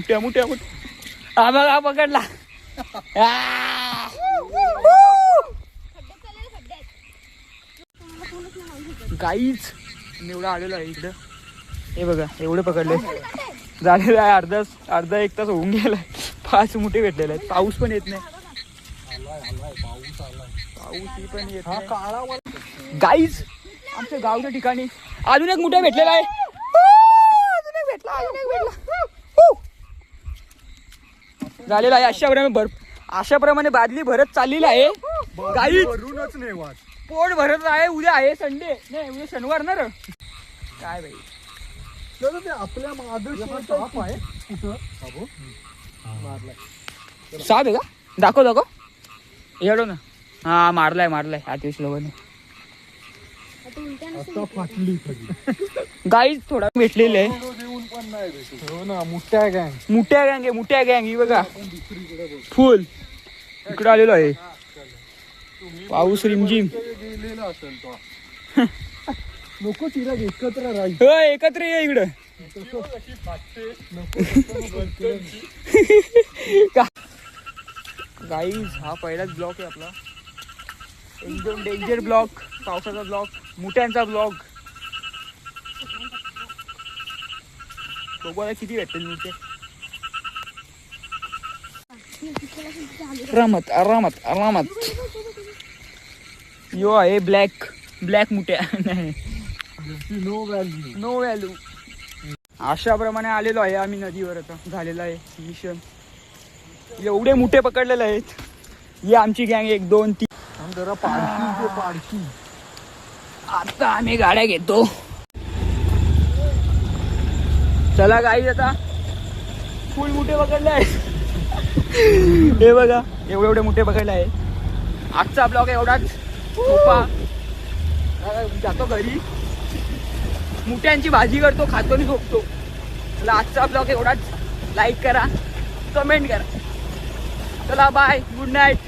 मोठ्या मोठ्या मोठ्या आम्हाला पकडला गाईच एवढा आलेलो आहे इकडं. हे बघा एवढे पकडले झालेलं आहे. अर्धा एक तास होऊन गेलाय. 5 मोठे भेटलेले आहेत. पाऊस पण येत नाही. पाऊस पण येत नाही. गाईज आमच्या गावच्या ठिकाणी अजून एक मोठा भेटलेला आहे. अजून एक भेटला. झालेला आहे. अशाप्रमाणे बादली भरत चाललेली आहे. गाईज भरूनच नाही वाट. पोट भरत आहे. उद्या आहे संडे नाही, उद्या शनिवार ना रे. काय बाई ते आपल्या माधव साप आहे कुठं साप आहे का? दाखव एवढं ना. हा मारलाय आतिश लोकांनी. आता फाटली गाईज थोडा भेटलेले आहे. देऊन पण नाही भेटत. हो ना. मोठ्या गँग ही बघा फुल इकडे आलेलो आहे. पाऊस रिमझिम. गेलेला असेल तो. नको तिला एकत्र राहील. एकत्र ये इकडं. गाईज हा पहिलाच ब्लॉक आहे आपला. एकदम डेंजर ब्लॉक. पावसाचा ब्लॉक. मुठ्यांचा ब्लॉक. बघूया किती भेटतील मुठे. आरामात यो आहे ब्लॅक मुठ्या. नाही नो व्हॅल्यू. अशाप्रमाणे आलेलो आहे आम्ही नदीवर. आता झालेला आहे मिशन. एवढे मोठे पकडलेले आहेत. ही आमची गँग 1 2 3. जरा पाडशी. आता आम्ही गाड्या घेतो. चला गाईज आता फुल मोठे पकडले आहे. हे बघा एवढे मोठे पकडले आहे. आजचा ब्लॉग एवढाच. सोपा जातो घरी. मुठ्यांची भाजी करतो, खातो आणि झोपतो. चला आजचा ब्लॉग एवढाच. लाईक करा, कमेंट करा. चला बाय, गुड नाईट.